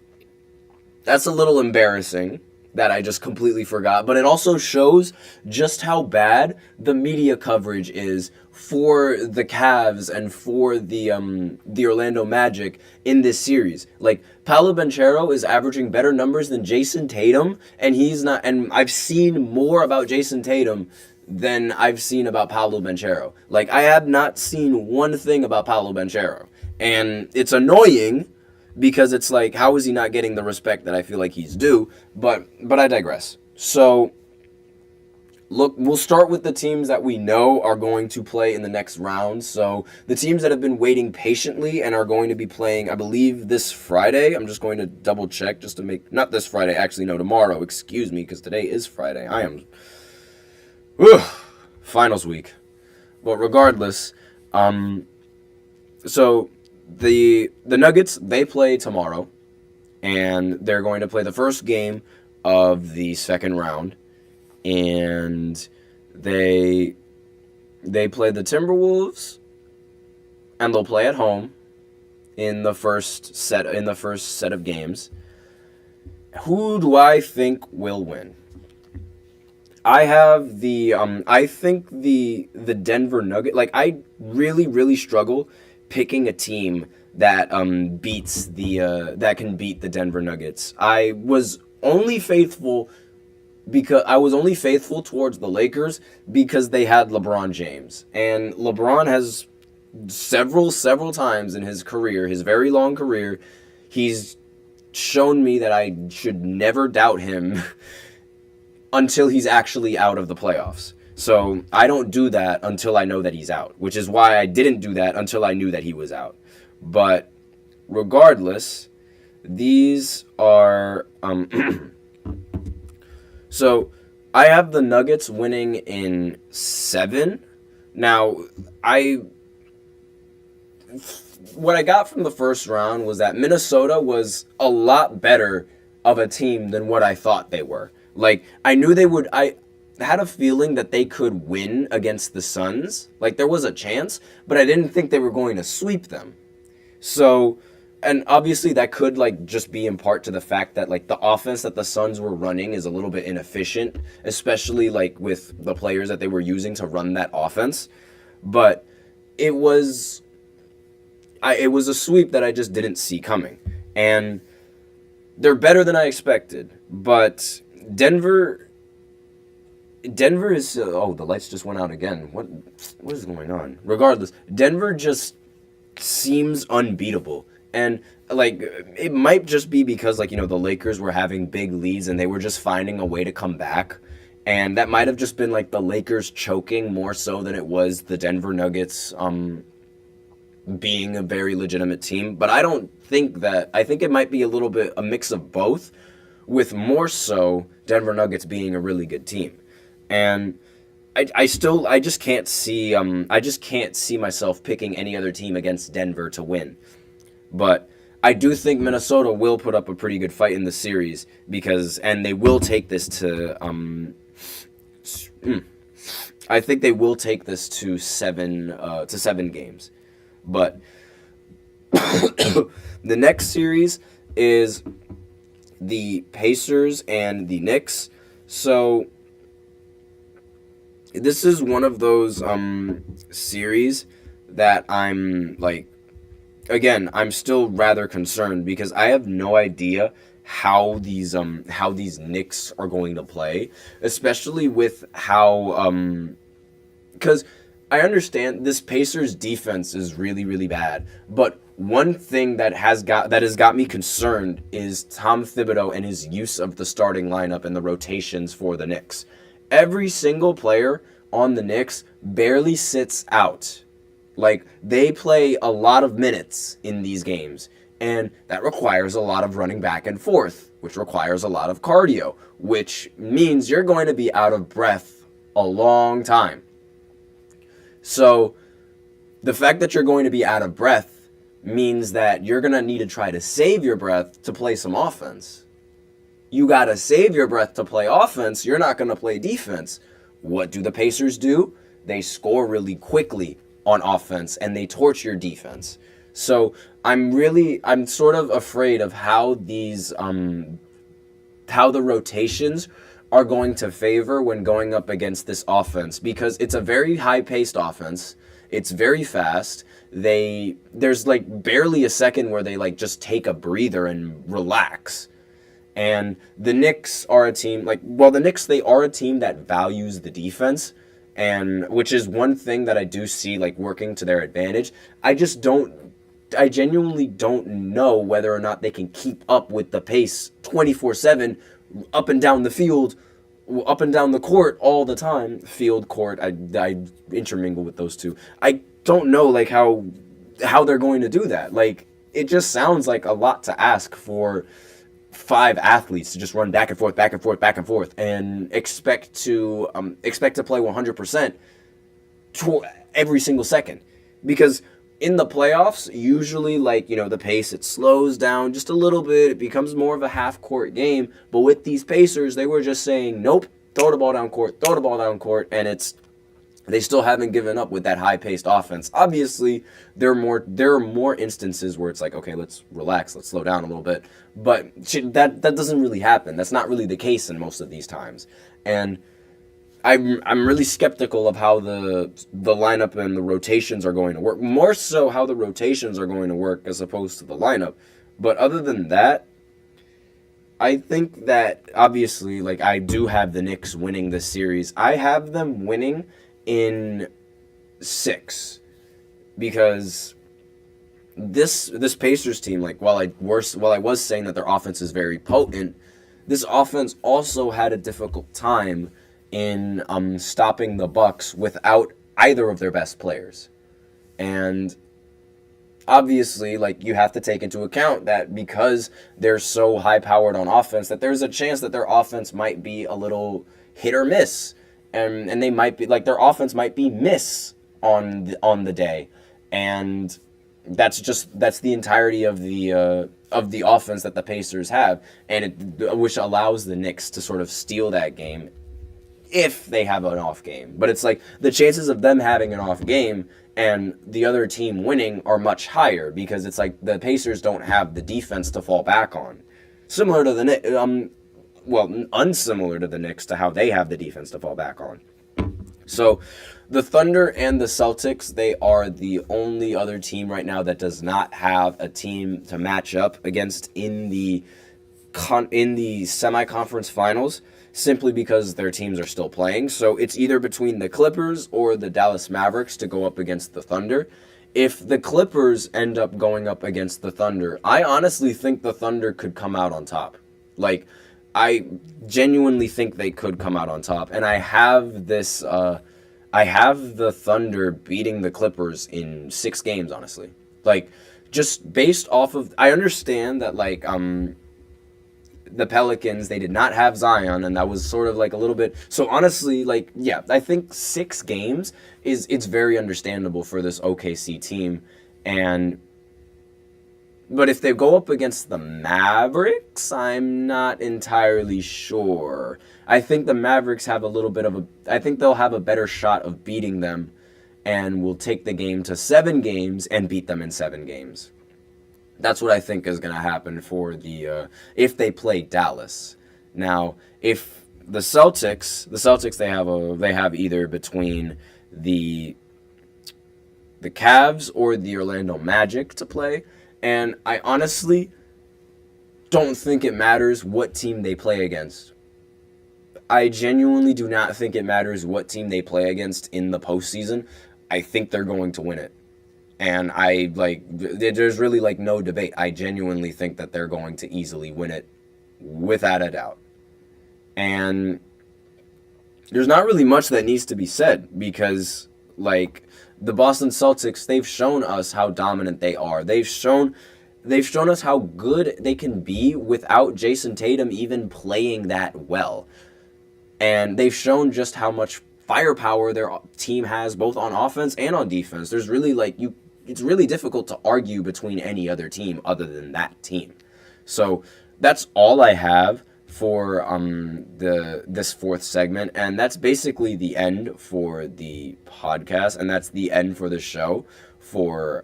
that's a little embarrassing that I just completely forgot. But it also shows just how bad the media coverage is for the Cavs and for the Orlando Magic in this series. Like, Paolo Banchero is averaging better numbers than Jason Tatum, and he's not. And I've seen more about Jason Tatum than I've seen about Paolo Banchero. Like, I have not seen one thing about Paolo Banchero. And it's annoying because it's like, how is he not getting the respect that I feel like he's due? But I digress. So, look, we'll start with the teams that we know are going to play in the next round. So, the teams that have been waiting patiently and are going to be playing, I believe, this Friday. I'm just going to double check just to make, not this Friday, actually, no, tomorrow. Excuse me, because today is Friday. I am... finals week. But regardless, so the Nuggets, they play tomorrow, and they're going to play the first game of the second round, and they play the Timberwolves, and they'll play at home in the first set of games. Who do I think will win? I have I think the Denver Nuggets, like, I really struggle picking a team that can beat the Denver Nuggets. I was only faithful towards the Lakers because they had LeBron James. And LeBron has several times in his career, his very long career, he's shown me that I should never doubt him until he's actually out of the playoffs. So I don't do that until I know that he's out, which is why I didn't do that until I knew that he was out. But regardless, these are... So I have the Nuggets winning in 7. Now, what I got from the first round was that Minnesota was a lot better of a team than what I thought they were. Like, I knew they would... I had a feeling that they could win against the Suns. Like, there was a chance, but I didn't think they were going to sweep them. So, and obviously that could, like, just be in part to the fact that, like, the offense that the Suns were running is a little bit inefficient, especially, like, with the players that they were using to run that offense. But it was a sweep that I just didn't see coming. And they're better than I expected, but Denver is... oh, the lights just went out again. What is going on? Regardless, Denver just seems unbeatable. And, like, it might just be because, like, you know, the Lakers were having big leads and they were just finding a way to come back. And that might have just been, like, the Lakers choking more so than it was the Denver Nuggets being a very legitimate team. But I don't think that... I think it might be a little bit a mix of both, with more so Denver Nuggets being a really good team. And I just can't see myself picking any other team against Denver to win. But I do think Minnesota will put up a pretty good fight in the series and they will take this to I think they will take this to 7 games. But the next series is the Pacers and the Knicks. So this is one of those series that I'm I'm still rather concerned because I have no idea how these Knicks are going to play, especially with how because I understand this Pacers defense is really, really bad, but one thing that has got me concerned is Tom Thibodeau and his use of the starting lineup and the rotations for the Knicks. Every single player on the Knicks barely sits out. Like, they play a lot of minutes in these games, and that requires a lot of running back and forth, which requires a lot of cardio, which means you're going to be out of breath a long time. So, the fact that you're going to be out of breath means that you're going to need to try to save your breath to play some offense. You got to save your breath to play offense. You're not going to play defense. What do the Pacers do? They score really quickly on offense and they torch your defense. So I'm sort of afraid of how the rotations are going to favor when going up against this offense, because it's a very high-paced offense. It's very fast. There's like barely a second where they like just take a breather and relax. And the Knicks are a team they are a team that values the defense, and which is one thing that I do see like working to their advantage. I genuinely don't know whether or not they can keep up with the pace 24/7 up and down the field, up and down the court all the time. Field, court, I intermingle with those two. I don't know like how they're going to do that. Like, it just sounds like a lot to ask for 5 athletes to just run back and forth, back and forth, back and forth, and expect to play 100% every single second. Because in the playoffs, usually the pace, it slows down just a little bit. It becomes more of a half-court game. But with these Pacers, they were just saying, nope, throw the ball down court, and they still haven't given up with that high-paced offense. Obviously, there are more instances where it's like, okay, let's relax, let's slow down a little bit. But that doesn't really happen. That's not really the case in most of these times. And I'm really skeptical of how the lineup and the rotations are going to work. More so how the rotations are going to work as opposed to the lineup. But other than that, I think that obviously, I do have the Knicks winning this series. I have them winning in 6, because this Pacers team, while I was saying that their offense is very potent, this offense also had a difficult time in stopping the Bucks without either of their best players. And obviously, you have to take into account that because they're so high-powered on offense, that there's a chance that their offense might be a little hit or miss. And they might be their offense might be miss on the day, and that's the entirety of the offense that the Pacers have, and which allows the Knicks to sort of steal that game if they have an off game. But it's the chances of them having an off game and the other team winning are much higher, because it's the Pacers don't have the defense to fall back on, similar to the Knicks. Unsimilar to the Knicks, to how they have the defense to fall back on. So, the Thunder and the Celtics, they are the only other team right now that does not have a team to match up against in the semi-conference finals, simply because their teams are still playing. So, it's either between the Clippers or the Dallas Mavericks to go up against the Thunder. If the Clippers end up going up against the Thunder, I honestly think the Thunder could come out on top. I genuinely think they could come out on top, and I have the Thunder beating the Clippers in 6 games, honestly. Just based off of, I understand that the Pelicans, they did not have Zion, and that was sort of like a little bit. So honestly, like, yeah, I think 6 games it's very understandable for this OKC team. But if they go up against the Mavericks, I'm not entirely sure. I think the Mavericks have a little bit of I think they'll have a better shot of beating them, and will take the game to 7 games and beat them in 7 games. That's what I think is going to happen for if they play Dallas. Now, if the Celtics they have either between the Cavs or the Orlando Magic to play, and I honestly don't think it matters what team they play against. I genuinely do not think it matters what team they play against in the postseason. I think they're going to win it. And there's really like no debate. I genuinely think that they're going to easily win it without a doubt. And there's not really much that needs to be said, because like the Boston Celtics, they've shown us how dominant they are. They've shown us how good they can be without Jason Tatum even playing that well. And they've shown just how much firepower their team has, both on offense and on defense. There's really it's really difficult to argue between any other team other than that team. So that's all I have for this 4th segment, and that's basically the end for the podcast, and that's the end for the show for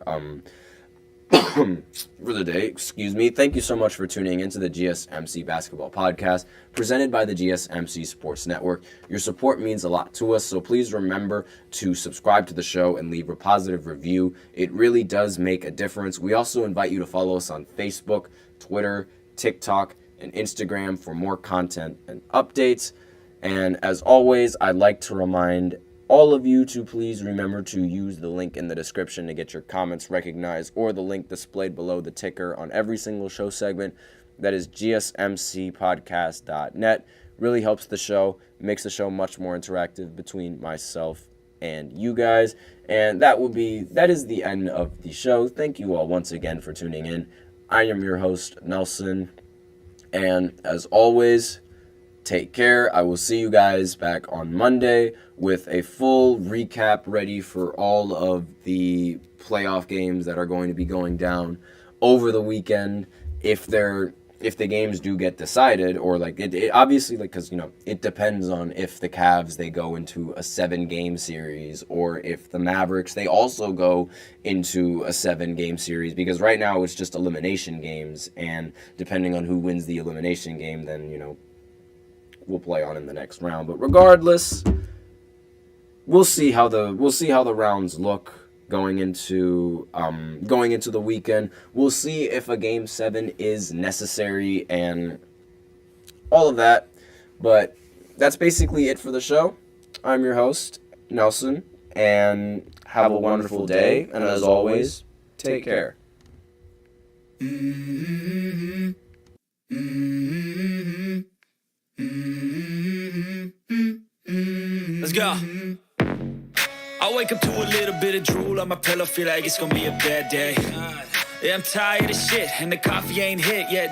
for the day. Excuse me. Thank you so much for tuning into the GSMC Basketball Podcast, presented by the GSMC Sports Network. Your support means a lot to us, so please remember to subscribe to the show and leave a positive review. It really does make a difference. We also invite you to follow us on Facebook, Twitter, TikTok, and Instagram for more content and updates. And as always, I'd like to remind all of you to please remember to use the link in the description to get your comments recognized, or the link displayed below the ticker on every single show segment. That is gsmcpodcast.net. Really helps the show, makes the show much more interactive between myself and you guys. And that is the end of the show. Thank you all once again for tuning in. I am your host, Nelson. And as always, take care. I will see you guys back on Monday with a full recap ready for all of the playoff games that are going to be going down over the weekend. If the games do get decided, or like it obviously, like, because it depends on if the Cavs, they go into a 7-game series, or if the Mavericks, they also go into a 7-game series, because right now it's just elimination games, and depending on who wins the elimination game, then we'll play on in the next round. But regardless, we'll see how the rounds look going into the weekend. We'll see if a Game 7 is necessary and all of that. But that's basically it for the show. I'm your host, Nelson, and have a wonderful day. And as always, take care. Let's go. I wake up to a little bit of drool on my pillow, feel like it's gonna be a bad day. Yeah, I'm tired of shit, and the coffee ain't hit yet.